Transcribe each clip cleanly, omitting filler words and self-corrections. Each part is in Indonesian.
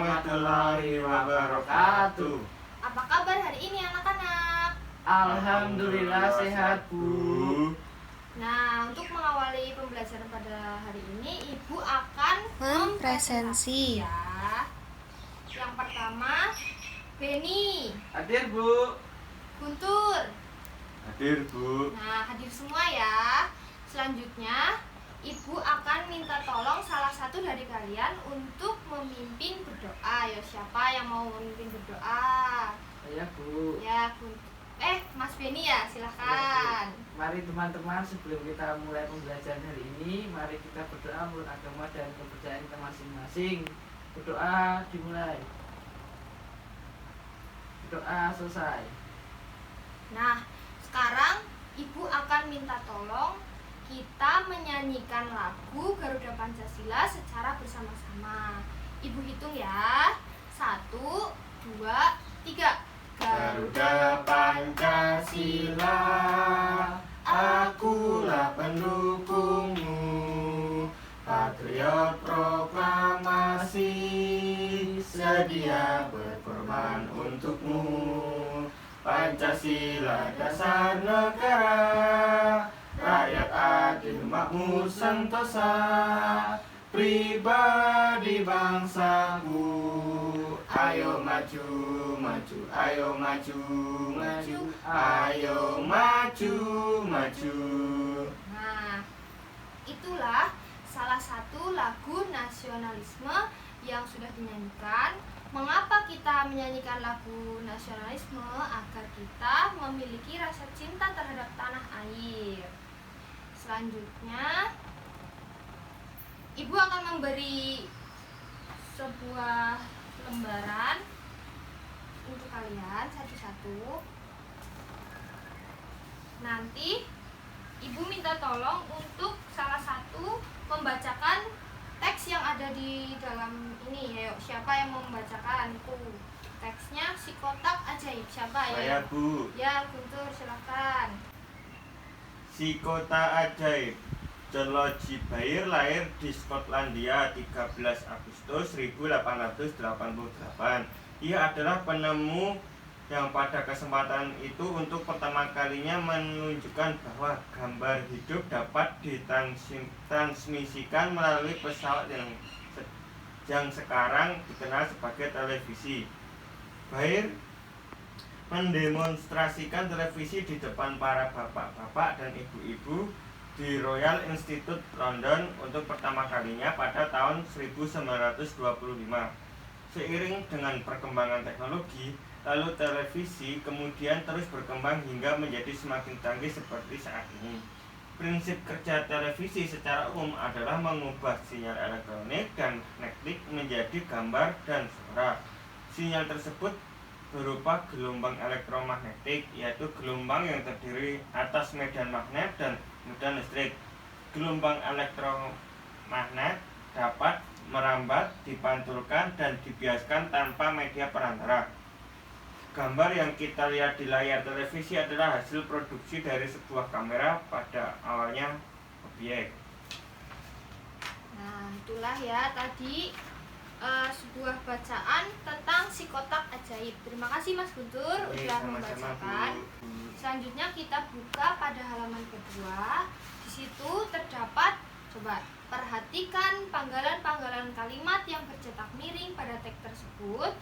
warahmatullahi wabarakatuh. Apa kabar hari ini anak-anak? Alhamdulillah sehat, Bu. Nah, untuk mengawali pembelajaran pada hari ini, Ibu akan mempresentasi. Ya. Yang pertama, Beni. Hadir, Bu. Guntur. Hadir, Bu. Nah, hadir semua ya. Selanjutnya, Ibu akan minta tolong salah satu dari kalian untuk memimpin berdoa. Ya, siapa yang mau memimpin berdoa? Saya, Bu. Ya, Mas Beni ya, silahkan. Mari teman-teman, sebelum kita mulai pembelajaran hari ini, mari kita berdoa menurut agama dan kepercayaan kita masing-masing. Berdoa dimulai. Doa selesai. Nah, sekarang Ibu akan minta tolong kita menyanyikan lagu Garuda Pancasila secara bersama-sama. Ibu hitung ya. 1, 2, 3. Garuda Pancasila, akulah pendukungmu, patriot proklamasi, sedia berkorban untukmu. Pancasila dasar negara, rakyat adil makmur sentosa, pribadi bangsaku. Ayo maju, maju, ayo maju, maju, ayo maju, maju. Nah, itulah salah satu lagu nasionalisme yang sudah dinyanyikan. Mengapa kita menyanyikan lagu nasionalisme? Agar kita memiliki rasa cinta terhadap tanah air. Selanjutnya, Ibu akan memberi sebuah lembaran untuk kalian satu-satu. Nanti Ibu minta tolong untuk salah satu membacakan teks yang ada di dalam ini. Ayo, siapa yang mau membacakan itu? Teksnya Si Kotak Ajaib. Siapa ya? Saya, Bu. Ya, Guntur, silakan. Si Kotak Ajaib. John Logie Baird lahir di Skotlandia 13 Agustus 1888. Ia adalah penemu yang pada kesempatan itu untuk pertama kalinya menunjukkan bahwa gambar hidup dapat ditransmisikan melalui pesawat yang sekarang dikenal sebagai televisi. Baird mendemonstrasikan televisi di depan para bapak-bapak dan ibu-ibu di Royal Institute London untuk pertama kalinya pada tahun 1925. Seiring dengan perkembangan teknologi, lalu televisi kemudian terus berkembang hingga menjadi semakin canggih seperti saat ini. Prinsip kerja televisi secara umum adalah mengubah sinyal elektronik dan magnetik menjadi gambar dan suara. Sinyal tersebut berupa gelombang elektromagnetik, yaitu gelombang yang terdiri atas medan magnet dan medan listrik. Gelombang elektromagnet dapat merambat, dipantulkan, dan dibiaskan tanpa media perantara. Gambar yang kita lihat di layar televisi adalah hasil produksi dari sebuah kamera pada awalnya objek. Nah, itulah ya tadi sebuah bacaan tentang Si Kotak Ajaib. Terima kasih Mas Guntur sudah membacakan. Selanjutnya kita buka pada halaman kedua. Di situ terdapat, coba perhatikan panggalan-panggalan kalimat yang bercetak miring pada teks tersebut.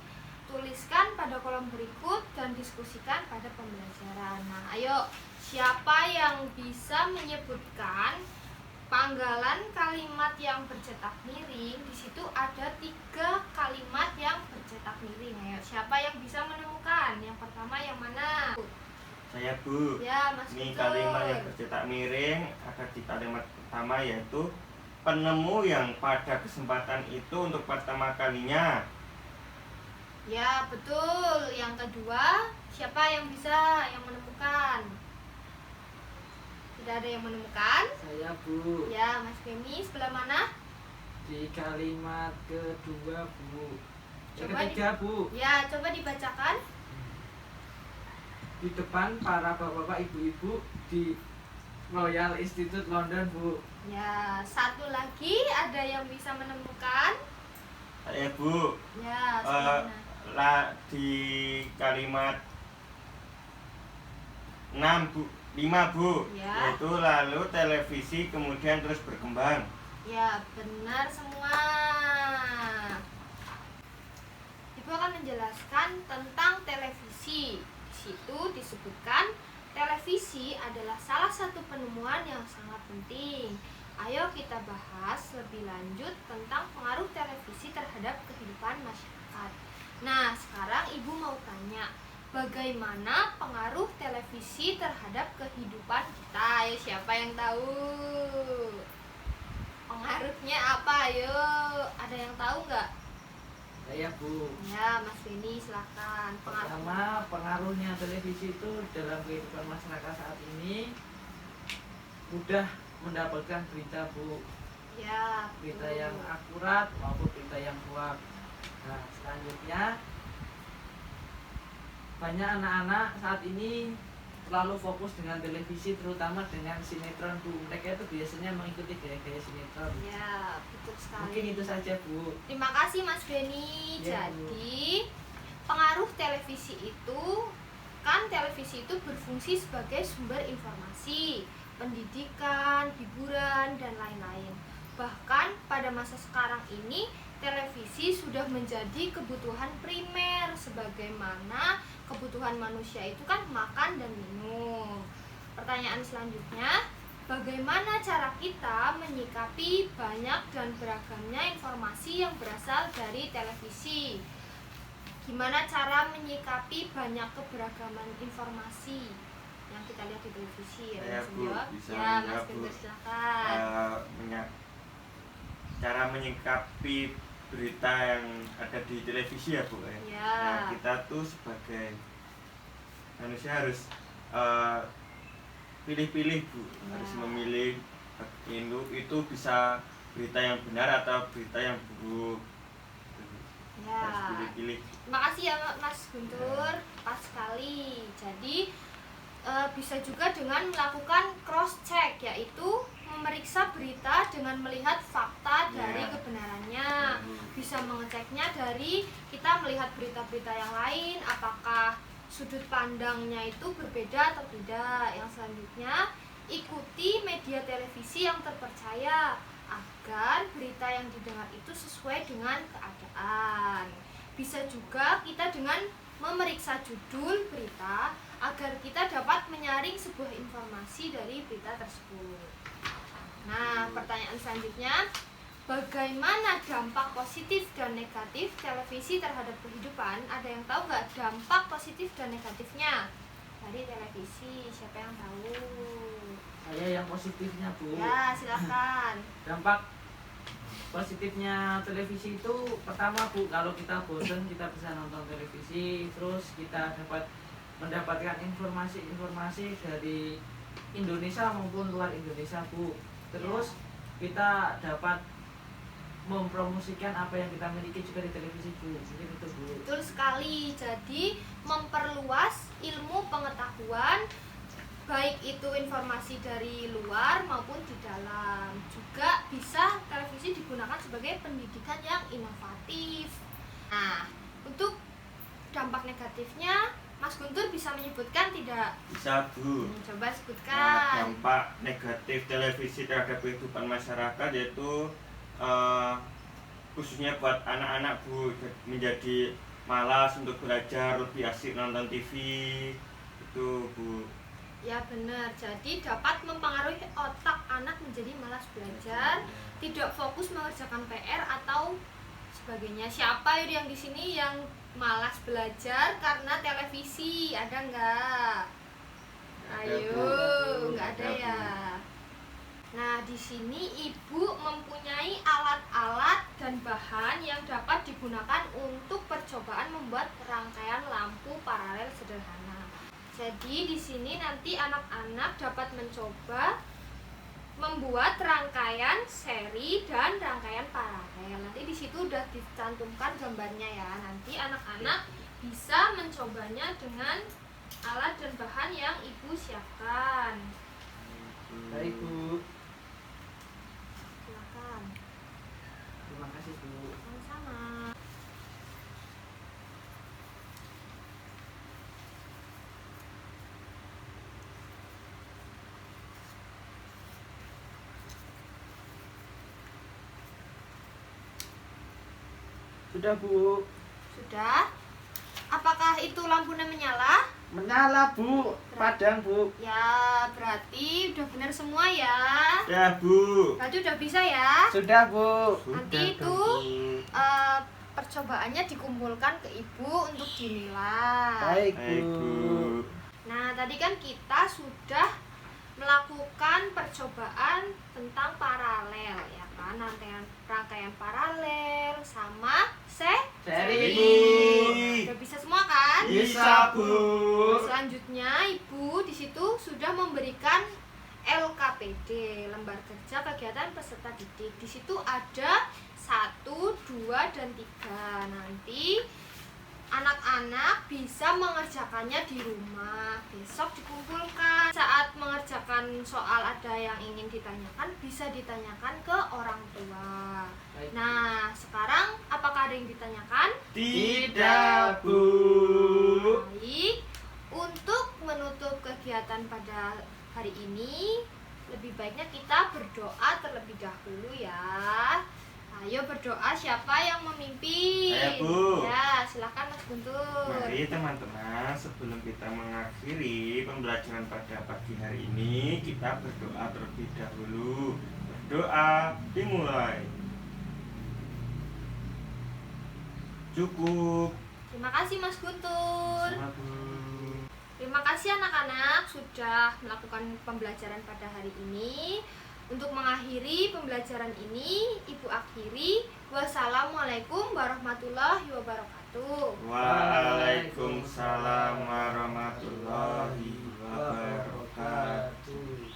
Tuliskan pada kolom berikut dan diskusikan pada pembelajaran. Nah, ayo, siapa yang bisa menyebutkan panggalan kalimat yang bercetak miring? Di situ ada 3 kalimat yang bercetak miring. Ayo, siapa yang bisa menemukan? Yang pertama yang mana? Saya, Bu. Ya, Mas Ini Guntur. kalimat yang bercetak miring ada di kalimat pertama, yaitu penemu yang pada kesempatan itu untuk pertama kalinya. Ya, betul. Yang kedua, siapa yang bisa yang menemukan? Tidak ada yang menemukan? Saya, Bu. Ya, Mas Beni, sebelah mana? Di kalimat kedua, Bu. Yang Coba ketiga, Bu. Ya, coba dibacakan. Di depan para bapak-bapak, ibu-ibu di Royal Institute London, Bu. Ya, satu lagi ada yang bisa menemukan? Bu, Ya, eh, sebagaimana? di kalimat 6 Bu, 5 Bu, Ya. yaitu lalu televisi kemudian terus berkembang. Ya, benar semua. Ibu akan menjelaskan tentang televisi. Di situ disebutkan televisi adalah salah satu penemuan yang sangat penting. Ayo kita bahas lebih lanjut tentang pengaruh televisi terhadap kehidupan masyarakat. Nah, sekarang Ibu mau tanya, bagaimana pengaruh televisi terhadap kehidupan kita? Ayo, siapa yang tahu? Pengaruhnya apa? Ayo, ada yang tahu nggak? Saya Bu. Ya, Mas Beni, silahkan. Pertama, pengaruhnya televisi itu dalam kehidupan masyarakat saat ini mudah mendapatkan berita Bu, Ya, berita betul. yang akurat maupun berita yang hoax. Nah, selanjutnya banyak anak-anak saat ini terlalu fokus dengan televisi, terutama dengan sinetron Bu. Mereka itu biasanya mengikuti gaya-gaya sinetron. Ya, betul sekali. Mungkin itu saja Bu. Terima kasih Mas Beni. Ya, Bu. Jadi, pengaruh televisi itu kan televisi itu berfungsi sebagai sumber informasi, pendidikan, hiburan, dan lain-lain. Bahkan pada masa sekarang ini televisi sudah menjadi kebutuhan primer sebagaimana kebutuhan manusia itu kan makan dan minum. Pertanyaan selanjutnya, bagaimana cara kita menyikapi banyak dan beragamnya informasi yang berasal dari televisi? Gimana cara menyikapi banyak keberagaman informasi yang kita lihat di televisi? Ya, Ada yang Bu, menjawab? bisa Ya, Mas menjawab, Bu. Guntur, silakan. Cara menyikapi berita yang ada di televisi ya Bu. Ya. Nah, kita tuh sebagai manusia harus pilih-pilih Bu, Ya. harus memilih itu bisa berita yang benar atau berita yang buruk. Ya. Harus pilih-pilih. Terima kasih ya Mas Guntur, pas sekali. Jadi bisa juga dengan melakukan cross check, yaitu memeriksa berita dengan melihat fakta dari Ya. kebenarannya. Bisa mengeceknya dari kita melihat berita-berita yang lain, apakah sudut pandangnya itu berbeda atau tidak. Yang selanjutnya, ikuti media televisi yang terpercaya agar berita yang didengar itu sesuai dengan keadaan. Bisa juga kita dengan memeriksa judul berita agar kita dapat menyaring sebuah informasi dari berita tersebut. Nah, pertanyaan selanjutnya, bagaimana dampak positif dan negatif televisi terhadap kehidupan? Ada yang tahu nggak dampak positif dan negatifnya dari televisi? Siapa yang tahu? Saya yang positifnya Bu. Ya, silakan. Dampak positifnya televisi itu pertama Bu, kalau kita bosan kita bisa nonton televisi, terus kita dapat mendapatkan informasi-informasi dari Indonesia maupun luar Indonesia Bu. Terus kita dapat mempromosikan apa yang kita miliki juga di televisi Bu. Mungkin itu Bu. Betul sekali. Jadi memperluas ilmu pengetahuan, baik itu informasi dari luar maupun di dalam. Juga bisa televisi digunakan sebagai pendidikan yang inovatif. Nah, untuk dampak negatifnya Mas Guntur bisa menyebutkan tidak? Bisa Bu. Coba Nah, sebutkan. dampak negatif televisi terhadap kehidupan masyarakat yaitu khususnya buat anak-anak Bu, menjadi malas untuk belajar, lebih asik nonton TV itu Bu. Ya benar, jadi dapat mempengaruhi otak anak menjadi malas belajar, tidak fokus mengerjakan PR atau sebagainya. Siapa yang di sini yang malas belajar karena televisi? Ada nggak? Ayo, nggak ada ya. Nah, di sini Ibu mempunyai alat-alat dan bahan yang dapat digunakan untuk percobaan membuat rangkaian lampu paralel sederhana. Jadi di sini nanti anak-anak dapat mencoba membuat rangkaian seri dan rangkaian paralel. Nanti di situ udah dicantumkan gambarnya ya. Nanti anak-anak bisa mencobanya dengan alat dan bahan yang Ibu siapkan. Baik Bu. Silakan. Terima kasih Bu. Sama-sama. Sudah, Bu. Sudah. Apakah itu lampunya menyala? Menyala, Bu. Padam, Bu. Ya, berarti udah benar semua ya. Ya, Bu. Berarti udah bisa ya. Sudah, Bu. Nanti Sudah, itu Bu. percobaannya dikumpulkan ke Ibu untuk dinilai. Baik, Baik, Bu. Bu. Nah, tadi kan kita sudah melakukan percobaan tentang paralel ya kan, rangkaian paralel sama Seri. Udah bisa semua kan? Bisa, Bu. Selanjutnya Ibu di situ sudah memberikan LKPD, lembar kerja kegiatan peserta didik. Di situ ada 1, 2, dan 3. Nanti anak-anak bisa mengerjakannya di rumah. Besok dikumpulkan. Saat mengerjakan soal ada yang ingin ditanyakan, bisa ditanyakan ke orang tua. Baik. Nah, sekarang apakah ada yang ditanyakan? Tidak, Bu. Baik. Untuk menutup kegiatan pada hari ini, lebih baiknya kita berdoa terlebih dahulu ya. Ayo berdoa, siapa yang memimpin? Saya, Bu. Ya, silakan Mas Guntur. Mari teman-teman, sebelum kita mengakhiri pembelajaran pada pagi hari ini, kita berdoa terlebih dahulu. Berdoa dimulai. Cukup. Terima kasih Mas Guntur. Sama, Bu. Terima kasih anak-anak sudah melakukan pembelajaran pada hari ini. Untuk mengakhiri pembelajaran ini, Ibu akhiri. Wassalamualaikum warahmatullahi wabarakatuh. Waalaikumsalam warahmatullahi wabarakatuh.